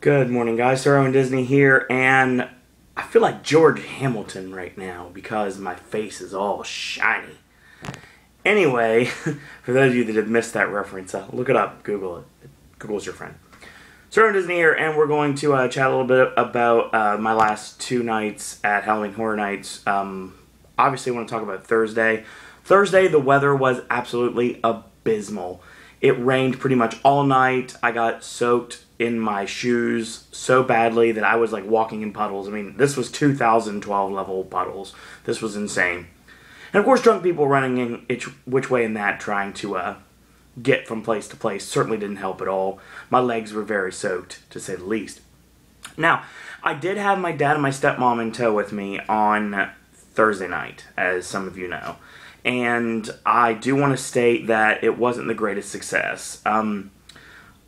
Good morning, guys. Sir Owen Disney here, and I feel like George Hamilton right now because my face is all shiny. Anyway, for those of you that have missed that reference, look it up. Google it. Google's your friend. Sir Owen Disney here, and we're going to chat a little bit about my last two nights at Halloween Horror Nights. Obviously, I want to talk about Thursday. Thursday, the weather was absolutely abysmal. It rained pretty much all night. I got soaked in my shoes so badly that I was like walking in puddles. I mean, this was 2012 level puddles. This was insane. And of course, drunk people running in which way in that, trying to get from place to place, certainly didn't help at all. My legs were very soaked, to say the least. Now, I did have my dad and my stepmom in tow with me on Thursday night, as some of you know. And I do want to state that it wasn't the greatest success.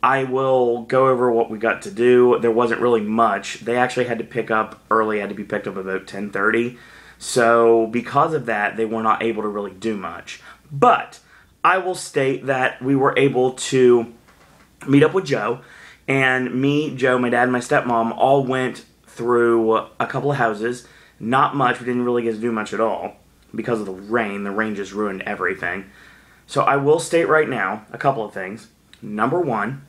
I will go over what we got to do. There wasn't really much. They actually had to pick up early, had to be picked up about 10:30. So because of that, they were not able to really do much. But I will state that we were able to meet up with Joe. And me, Joe, my dad, and my stepmom all went through a couple of houses. Not much. We didn't really get to do much at all because of the rain. The rain just ruined everything. So I will state right now a couple of things. Number one,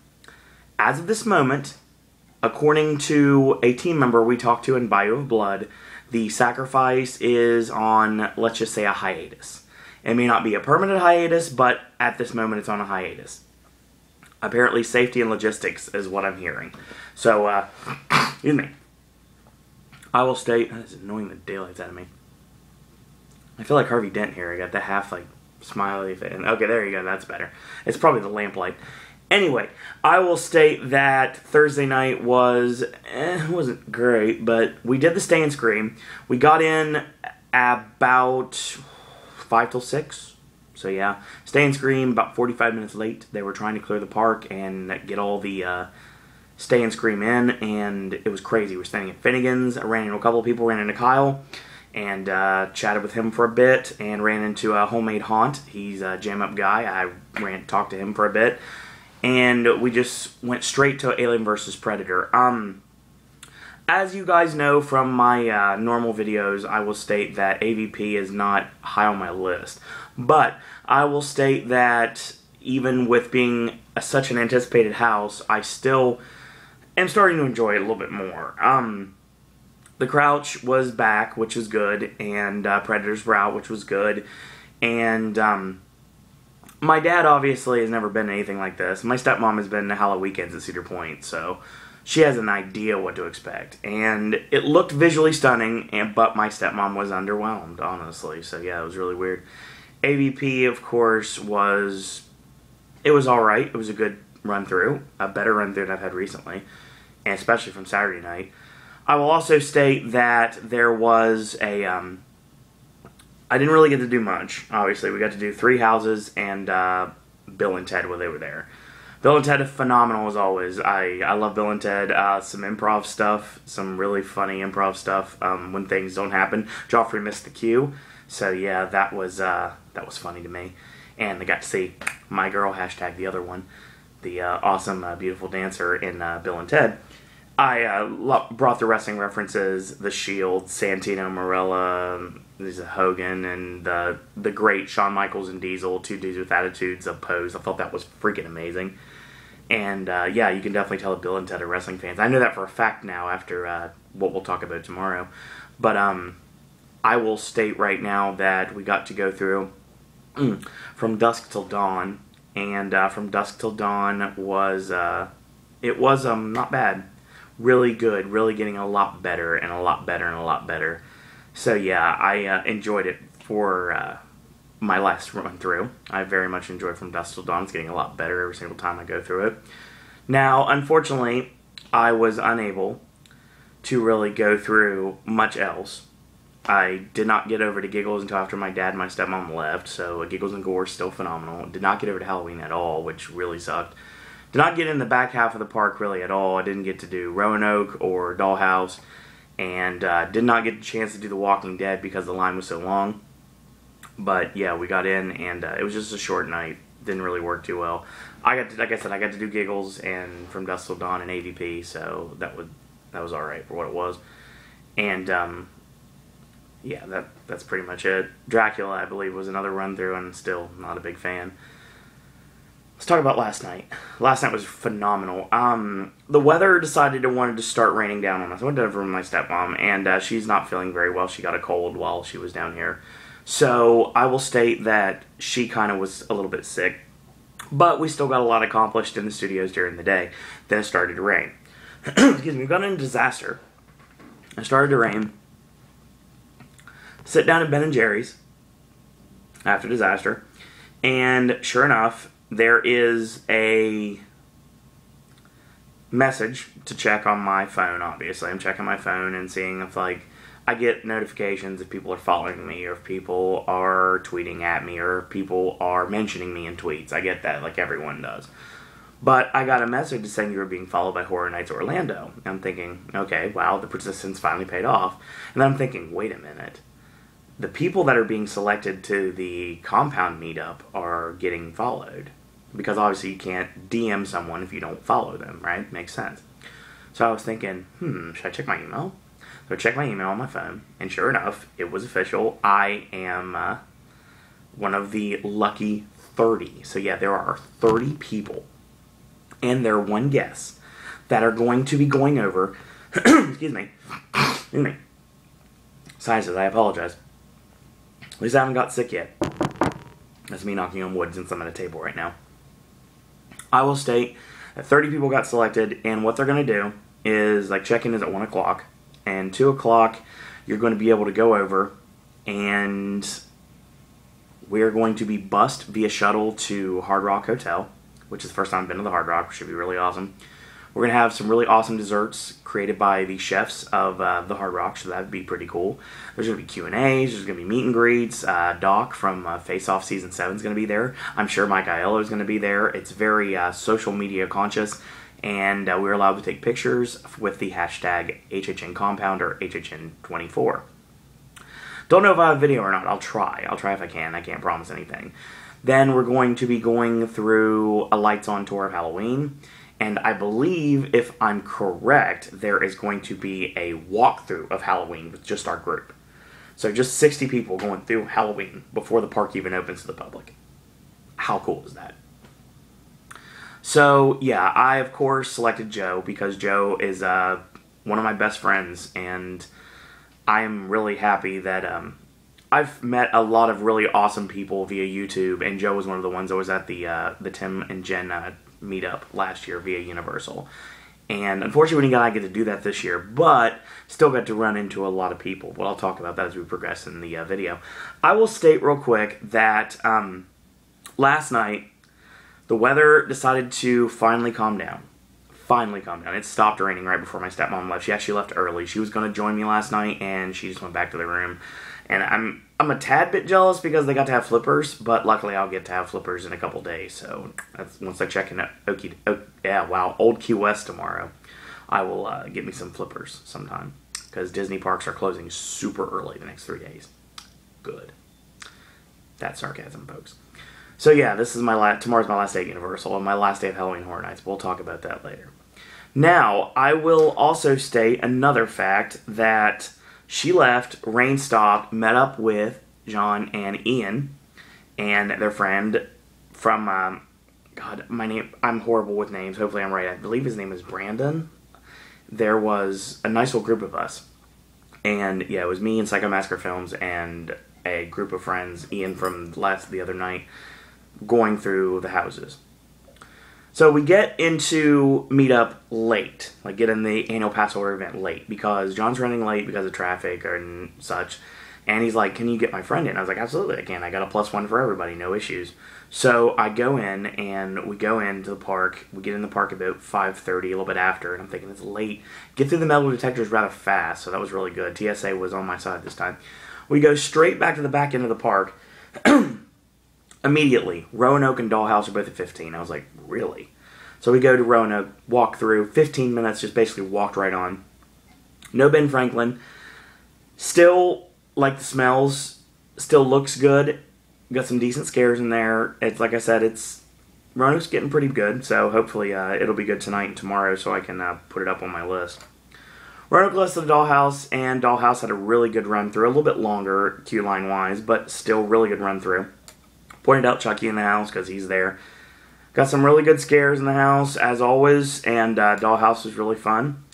as of this moment, according to a team member we talked to in Bayou of Blood, the sacrifice is on, let's just say, a hiatus. It may not be a permanent hiatus, but at this moment it's on a hiatus. Apparently safety and logistics is what I'm hearing. So, excuse me. I will state, that is annoying the daylights out of me. I feel like Harvey Dent here. I got the half, smiley face. Okay, there you go. That's better. It's probably the lamplight. Anyway, I will state that Thursday night wasn't great, but we did the Stay and Scream. We got in about 5 till 6. So yeah, Stay and Scream about 45 minutes late. They were trying to clear the park and get all the Stay and Scream in, and it was crazy. We were standing at Finnegan's. I ran into a couple of people, ran into Kyle, and chatted with him for a bit, and ran into a Homemade Haunt. He's a jam-up guy. I talked to him for a bit. And we just went straight to Alien vs. Predator. As you guys know from my normal videos, I will state that AVP is not high on my list. But I will state that even with being such an anticipated house, I still am starting to enjoy it a little bit more. The Crouch was back, which was good, and Predators were out, which was good. And my dad obviously has never been anything like this. My stepmom has been to Halloween weekends at Cedar Point, so she has an idea what to expect. And it looked visually stunning, but my stepmom was underwhelmed, honestly. So yeah, it was really weird. AVP, of course, was alright. It was a good run-through. A better run-through than I've had recently, and especially from Saturday night. I will also state that there was a I didn't really get to do much, obviously. We got to do 3 houses and Bill and Ted while they were there. Bill and Ted are phenomenal as always. I love Bill and Ted. Some improv stuff, some really funny improv stuff when things don't happen. Joffrey missed the cue, so yeah, that was funny to me. And I got to see my girl, hashtag the other one, the awesome, beautiful dancer in Bill and Ted. I brought the wrestling references, The Shield, Santino Marella, there's a Hogan, and the great Shawn Michaels and Diesel, 2 dudes with attitudes of Pose. I thought that was freaking amazing. And yeah, you can definitely tell that Bill and Ted are wrestling fans. I know that for a fact now after what we'll talk about tomorrow. But I will state right now that we got to go through From Dusk Till Dawn. And From Dusk Till Dawn was, it was not bad. Really good, really getting a lot better and a lot better and a lot better. So yeah, I enjoyed it for my last run through. I very much enjoyed From Dusk Till Dawn. It's getting a lot better every single time I go through it. Now, unfortunately, I was unable to really go through much else. I did not get over to Giggles until after my dad and my stepmom left, so Giggles and Gore is still phenomenal. Did not get over to Halloween at all, which really sucked. Did not get in the back half of the park really at all. I didn't get to do Roanoke or Dollhouse, and did not get the chance to do The Walking Dead because the line was so long. But yeah, we got in, and it was just a short night. Didn't really work too well. like I said, I got to do Giggles and From Dusk Till Dawn and AVP, so that was all right for what it was. And yeah, that's pretty much it. Dracula, I believe, was another run through, and still not a big fan. Let's talk about last night. Last night was phenomenal. The weather decided it wanted to start raining down on us. I went over with my stepmom, and she's not feeling very well. She got a cold while she was down here. So I will state that she kind of was a little bit sick. But we still got a lot accomplished in the studios during the day. Then it started to rain. Excuse me, we got into disaster. It started to rain. Sit down at Ben & Jerry's after disaster. And sure enough, there is a message to check on my phone, obviously. I'm checking my phone and seeing if, like, I get notifications if people are following me, or if people are tweeting at me, or if people are mentioning me in tweets. I get that, like everyone does. But I got a message saying you were being followed by Horror Nights Orlando. And I'm thinking, okay, wow, the persistence finally paid off. And then I'm thinking, wait a minute. The people that are being selected to the compound meetup are getting followed. Because obviously you can't DM someone if you don't follow them, right? Makes sense. So I was thinking, should I check my email? So I checked my email on my phone, and sure enough, it was official. I am one of the lucky 30. So yeah, there are 30 people, and they're one guest, that are going to be going over, excuse me, Sinuses, I apologize. At least I haven't got sick yet. That's me knocking on wood since I'm at a table right now. I will state that 30 people got selected, and what they're going to do is, like, check-in is at 1 o'clock, and 2 o'clock you're going to be able to go over, and we're going to be bussed via shuttle to Hard Rock Hotel, which is the first time I've been to the Hard Rock, which should be really awesome. We're going to have some really awesome desserts created by the chefs of the Hard Rock, so that'd be pretty cool. There's going to be Q&As, there's going to be meet and greets. Doc from Face Off Season 7 is going to be there. I'm sure Mike Aiello is going to be there. It's very social media conscious, and we're allowed to take pictures with the hashtag HHN Compound or HHN24. Don't know if I have a video or not. I'll try if I can. I can't promise anything. Then we're going to be going through a lights on tour of Halloween. And I believe, if I'm correct, there is going to be a walkthrough of Halloween with just our group. So just 60 people going through Halloween before the park even opens to the public. How cool is that? So, yeah, I, of course, selected Joe because Joe is one of my best friends. And I'm really happy that I've met a lot of really awesome people via YouTube. And Joe was one of the ones that was at the Tim and Jen meetup last year via Universal, and unfortunately we didn't get to do that this year, but still got to run into a lot of people. But I'll talk about that as we progress in the video. I will state real quick that last night the weather decided to finally calm down. It stopped raining right before my stepmom left. She actually left early. She was going to join me last night, and she just went back to the room. And I'm a tad bit jealous because they got to have flippers, but luckily I'll get to have flippers in a couple days. So that's, once I check in at Old Key West tomorrow, I will get me some flippers sometime, because Disney parks are closing super early the next 3 days. Good. That's sarcasm, folks. So yeah, this is tomorrow's my last day at Universal and my last day of Halloween Horror Nights. We'll talk about that later. Now, I will also state another fact that she left, rain stopped, met up with John and Ian and their friend from, I'm horrible with names. Hopefully I'm right. I believe his name is Brandon. There was a nice little group of us. And yeah, it was me and Psycho Massacre Films and a group of friends, Ian from the other night, going through the houses. So we get into meetup late, like get in the annual pass holder event late, because John's running late because of traffic and such. And he's like, can you get my friend in? I was like, absolutely I can. I got a +1 for everybody, no issues. So I go in, and we go into the park. We get in the park about 5:30, a little bit after, and I'm thinking it's late. Get through the metal detectors rather fast, so that was really good. TSA was on my side this time. We go straight back to the back end of the park. Immediately, Roanoke and Dollhouse are both at 15. I was like, really? So we go to Roanoke, walk through, 15 minutes, just basically walked right on. No Ben Franklin. Still like the smells, still looks good. Got some decent scares in there. It's like I said, it's Roanoke's getting pretty good, so hopefully it'll be good tonight and tomorrow so I can put it up on my list. Roanoke listed Dollhouse, and Dollhouse had a really good run through, a little bit longer queue line wise, but still really good run through. Pointed out Chucky in the house because he's there. Got some really good scares in the house, as always, and Dollhouse was really fun.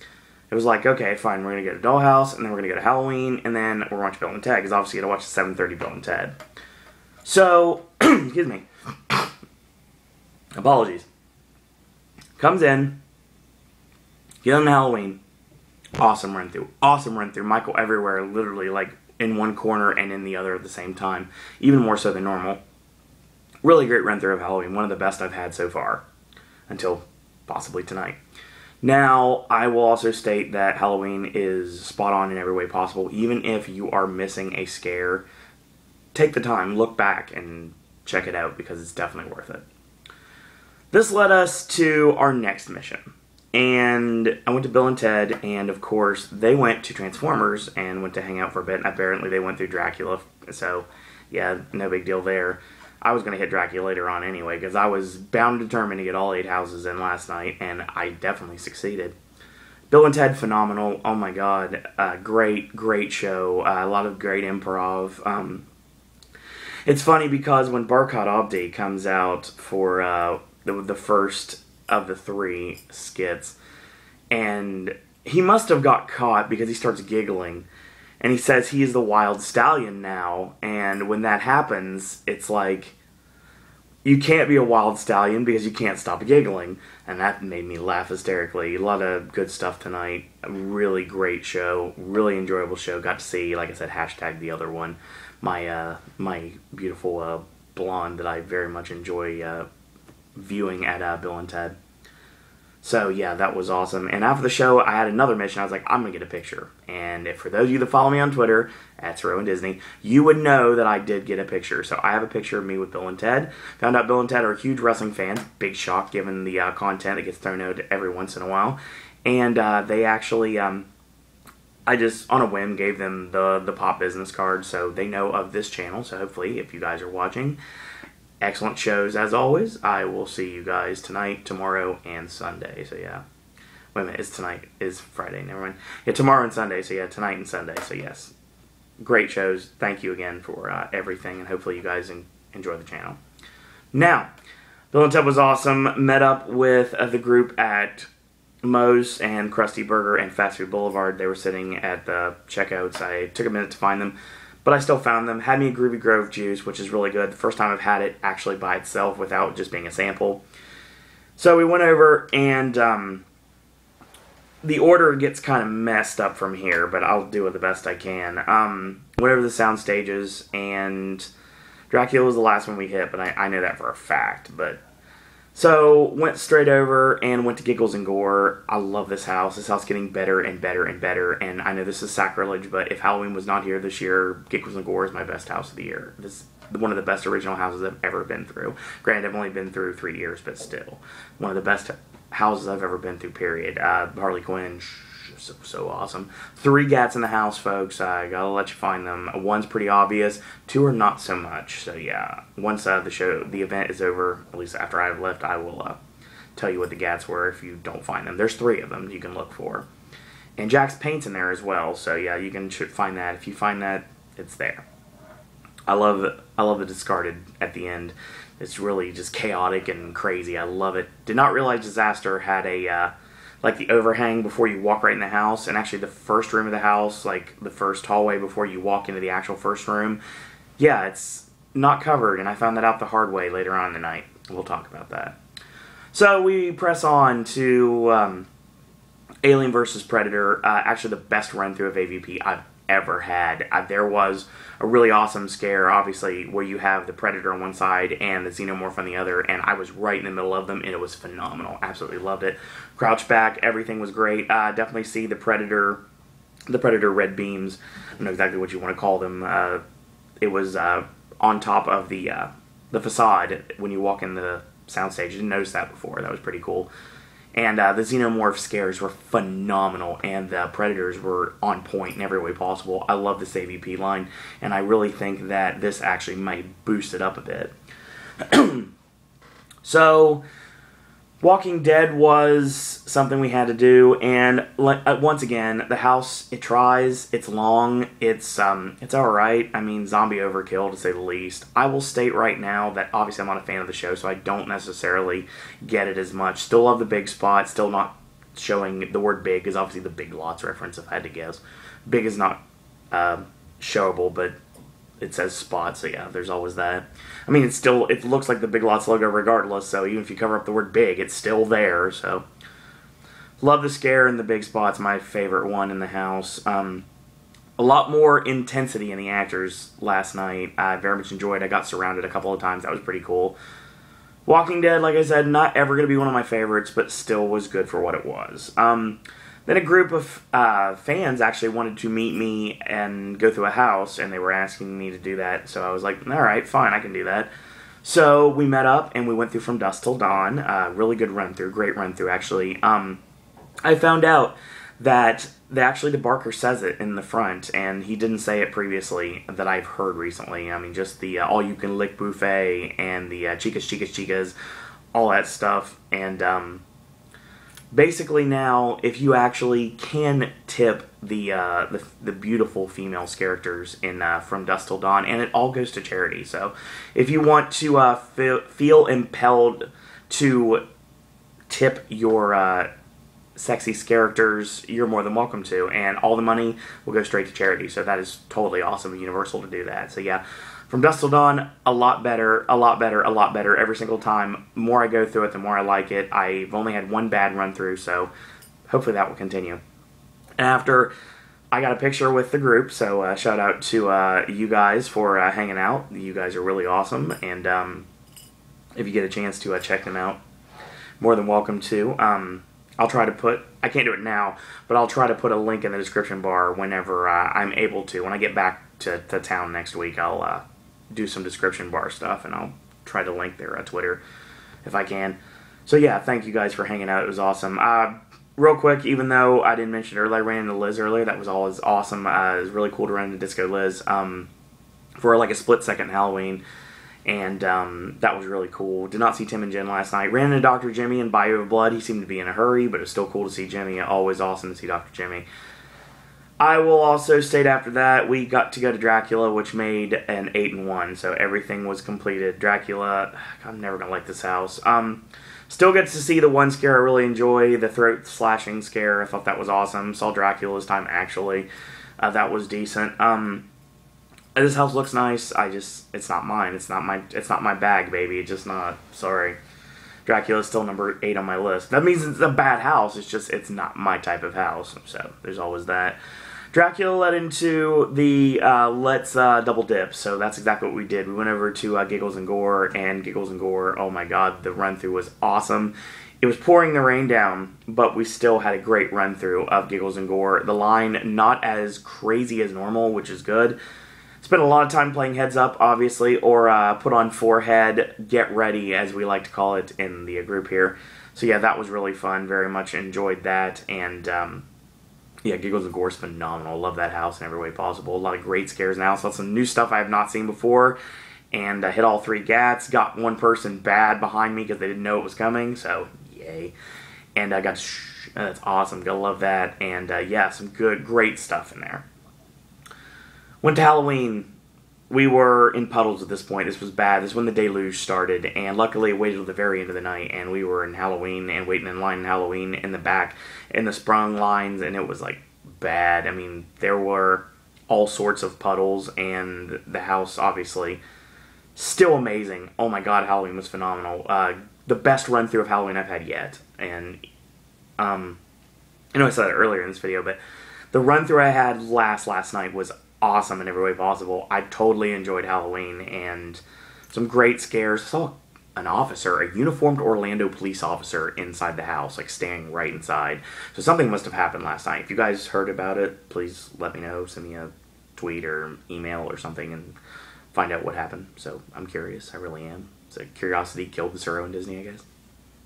It was like, okay, fine, we're going to go to Dollhouse, and then we're going to go to Halloween, and then we're going to watch Bill and Ted, because obviously you got to watch the 7:30 Bill and Ted. So, excuse me. Apologies. Comes in, get on Halloween. Awesome run through. Awesome run through. Michael everywhere, literally, like, in one corner and in the other at the same time. Even more so than normal. Really great run through of Halloween. One of the best I've had so far. Until possibly tonight. Now, I will also state that Halloween is spot on in every way possible. Even if you are missing a scare, take the time, look back, and check it out because it's definitely worth it. This led us to our next mission. And I went to Bill and Ted, and of course, they went to Transformers and went to hang out for a bit. And apparently, they went through Dracula, so yeah, no big deal there. I was going to hit Dracula later on anyway, because I was bound and determined to get all 8 houses in last night, and I definitely succeeded. Bill and Ted, phenomenal. Oh my god. Great, great show. A lot of great improv. It's funny because when Barkhad Abdi comes out for the first of the 3 skits, and he must have got caught because he starts giggling. And he says he is the wild stallion now, and when that happens, it's like, you can't be a wild stallion because you can't stop giggling. And that made me laugh hysterically. A lot of good stuff tonight. A really great show. Really enjoyable show. Got to see, like I said, hashtag the other one. My beautiful blonde that I very much enjoy viewing at Bill and Ted. So, yeah, that was awesome. And after the show, I had another mission. I was like, I'm going to get a picture. And if, for those of you that follow me on Twitter, at Rowan Disney, you would know that I did get a picture. So I have a picture of me with Bill and Ted. Found out Bill and Ted are huge wrestling fans. Big shock given the content that gets thrown out every once in a while. And they actually, I just, on a whim, gave them the Pop business card. So they know of this channel. So hopefully, if you guys are watching, excellent shows as always. I will see you guys tonight, tomorrow, and Sunday. So yeah. Wait a minute, it's tonight. It's Friday, never mind. Yeah, tomorrow and Sunday. So yeah, tonight and Sunday. So yes. Great shows. Thank you again for everything. And hopefully you guys enjoy the channel. Now, Bill and Ted was awesome. Met up with the group at Moe's and Krusty Burger and Fast Food Boulevard. They were sitting at the checkouts. I took a minute to find them, but I still found them. Had me a Groovy Grove juice, which is really good. The first time I've had it actually by itself without just being a sample. So we went over, and the order gets kind of messed up from here, but I'll do it the best I can. Went over the sound stages, and Dracula was the last one we hit, but I know that for a fact. But so went straight over and went to Giggles and Gore. I love this house. This house is getting better and better and better. And I know this is sacrilege, but if Halloween was not here this year, Giggles and Gore is my best house of the year. This is one of the best original houses I've ever been through. Granted, I've only been through 3 years, but still. One of the best houses I've ever been through, period. Harley Quinn, so awesome. 3 gats in the house, folks. I gotta let you find them. 1's pretty obvious. 2 are not so much. So yeah, once the event is over, at least after I've left, I will tell you what the gats were if you don't find them. There's 3 of them you can look for. And Jack's paint's in there as well. So yeah, you should find that. If you find that, it's there. I love the discarded at the end. It's really just chaotic and crazy. I love it. Did not realize Disaster had a like the overhang before you walk right in the house, and actually the first room of the house, like the first hallway before you walk into the actual first room, yeah, it's not covered, and I found that out the hard way later on in the night. We'll talk about that. So we press on to Alien vs. Predator, actually the best run-through of AVP I've ever had. There was a really awesome scare, obviously, where you have the Predator on one side and the Xenomorph on the other, and I was right in the middle of them, and it was phenomenal. Absolutely loved it. Crouch back, everything was great. Definitely see the Predator red beams. I don't know exactly what you want to call them. It was on top of the facade when you walk in the soundstage. I didn't notice that before. That was pretty cool. And the Xenomorph scares were phenomenal, and the Predators were on point in every way possible. I love this AVP line, and I really think that this actually might boost it up a bit. So, Walking Dead was something we had to do, and once again, the house, it tries, it's long, it's alright. I mean, zombie overkill, to say the least. I will state right now that obviously I'm not a fan of the show, so I don't necessarily get it as much. Still love the big spot, still not showing the word big, is obviously the Big Lots reference, if I had to guess. Big is not showable, but it says spot, so yeah, there's always that. I mean, it looks like the Big Lots logo regardless, so even if you cover up the word big, it's still there, so. Love the scare in the big spot's my favorite one in the house. A lot more intensity in the actors last night. I very much enjoyed. I got surrounded a couple of times. That was pretty cool. Walking Dead, like I said, not ever going to be one of my favorites, but still was good for what it was. Then a group of fans actually wanted to meet me and go through a house, and they were asking me to do that. So I was like, all right, fine, I can do that. So we met up, and we went through From Dusk Till Dawn. Really good run-through, great run-through, actually. I found out that the Barker says it in the front, and he didn't say it previously that I've heard recently. I mean, just the all-you-can-lick buffet and the chicas, chicas, chicas, all that stuff. And basically now, if you actually can tip the beautiful female characters in From Dusk Till Dawn, and it all goes to charity. So if you want to feel impelled to tip your sexy characters, you're more than welcome to, and all the money will go straight to charity, so that is totally awesome of Universal to do that. So yeah, From Dusk Till Dawn, a lot better, a lot better, a lot better every single time. The more I go through it, the more I like it. I've only had one bad run through, so hopefully that will continue. And after, I got a picture with the group, so shout out to you guys for hanging out. You guys are really awesome, and if you get a chance to check them out, more than welcome to. I'll try to put, I can't do it now, but I'll try to put a link in the description bar whenever I'm able to. When I get back to town next week, I'll do some description bar stuff, and I'll try to link their Twitter if I can. So yeah, thank you guys for hanging out. It was awesome. Real quick, even though I didn't mention it earlier, I ran into Liz earlier. That was always awesome. It was really cool to run into Disco Liz for like a split second Halloween. And that was really cool. Did not see Tim and Jen last night. Ran into Dr. Jimmy in Bayou of Blood. He seemed to be in a hurry, but it was still cool to see Jimmy. Always awesome to see Dr. Jimmy. I will also state after that, we got to go to Dracula, which made an 8-1. So everything was completed. Dracula, I'm never going to like this house. Still gets to see the one scare I really enjoy, the throat slashing scare. I thought that was awesome. Saw Dracula this time, actually. That was decent. This house looks nice. It's not mine. It's not my bag, baby. It's just not. Sorry. Dracula's still number 8 on my list. That means it's a bad house. It's not my type of house. So there's always that. Dracula led into the let's double dip. So that's exactly what we did. We went over to Giggles and Gore, and Giggles and Gore, oh my god, the run through was awesome. It was pouring the rain down, but we still had a great run through of Giggles and Gore. The line not as crazy as normal, which is good. Spent a lot of time playing Heads Up, obviously, or put on Forehead, Get Ready, as we like to call it in the group here. So yeah, that was really fun. Very much enjoyed that. And yeah, Giggles and Gore is phenomenal. Love that house in every way possible. A lot of great scares now. Saw some new stuff I have not seen before. And hit all 3 gats. Got one person bad behind me because they didn't know it was coming. So, yay. And I got that's awesome. Gotta love that. And yeah, some great stuff in there. Went to Halloween. We were in puddles at this point. This was bad. This is when the deluge started, and luckily it waited till the very end of the night, and we were in Halloween and waiting in line in Halloween in the back in the sprung lines, and it was like bad. I mean, there were all sorts of puddles, and the house obviously still amazing. Oh my god, Halloween was phenomenal. The best run through of Halloween I've had yet, and I know I said that earlier in this video, but the run through I had last night was awesome in every way possible. I totally enjoyed Halloween, and some great scares. I saw an officer, a uniformed Orlando police officer inside the house, like standing right inside. So something must have happened last night. If you guys heard about it, please let me know. Send me a tweet or email or something and find out what happened. So I'm curious. I really am. So curiosity killed the Suro in Disney, I guess.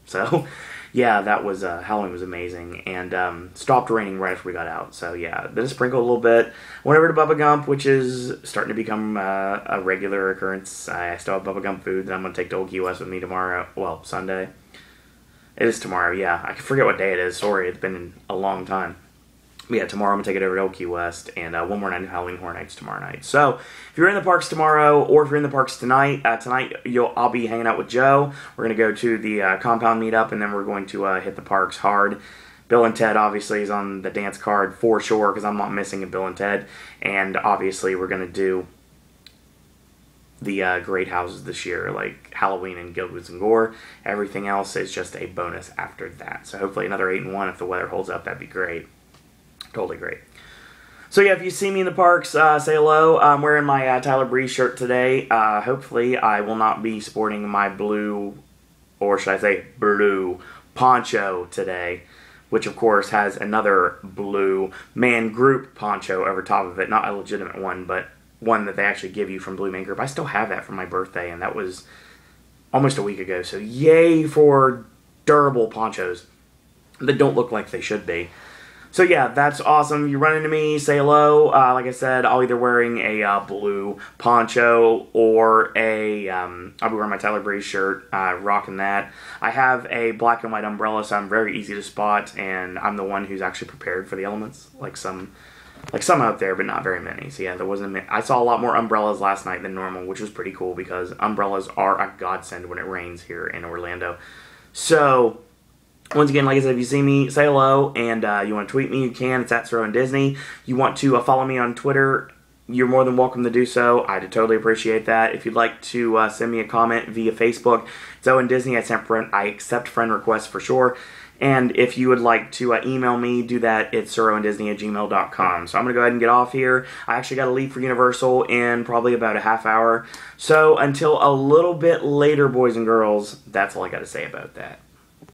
So, yeah, that was, Halloween was amazing, and stopped raining right after we got out. So, yeah, then it sprinkled a little bit. Went over to Bubba Gump, which is starting to become a regular occurrence. I still have Bubba Gump food that I'm going to take to Old Key West with me tomorrow. Well, Sunday. It is tomorrow, yeah. I forget what day it is. Sorry, it's been a long time. But yeah, tomorrow I'm going to take it over to Old Key West, and one more night of Halloween Horror Nights tomorrow night. So, if you're in the parks tomorrow, or if you're in the parks tonight, I'll be hanging out with Joe. We're going to go to the compound meetup, and then we're going to hit the parks hard. Bill and Ted, obviously, is on the dance card for sure, because I'm not missing a Bill and Ted. And obviously, we're going to do the great houses this year, like Halloween and Guild Woods and Gore. Everything else is just a bonus after that. So hopefully another 8-1 if the weather holds up. That'd be great. Totally great. So yeah, if you see me in the parks, say hello. I'm wearing my Tyler Breeze shirt today. Hopefully I will not be sporting my blue, or should I say blue, poncho today, which of course has another blue man group poncho over top of it. Not a legitimate one, but one that they actually give you from Blue Man Group. I still have that from my birthday, and that was almost a week ago. So yay for durable ponchos that don't look like they should be. So yeah, that's awesome. You run into me, say hello. Like I said, I'll either wearing a blue poncho or I'll be wearing my Tyler Breeze shirt, rocking that. I have a black and white umbrella, so I'm very easy to spot, and I'm the one who's actually prepared for the elements, like some out there, but not very many. So yeah, I saw a lot more umbrellas last night than normal, which was pretty cool because umbrellas are a godsend when it rains here in Orlando. So once again, like I said, if you see me, say hello, and you want to tweet me, you can. It's at Sir Owen Disney. You want to follow me on Twitter, you're more than welcome to do so. I'd totally appreciate that. If you'd like to send me a comment via Facebook, it's Owen Disney. I accept friend requests for sure. And if you would like to email me, do that. It's sirowenDisney@gmail.com. So I'm going to go ahead and get off here. I actually got to leave for Universal in probably about a half hour. So until a little bit later, boys and girls, that's all I got to say about that.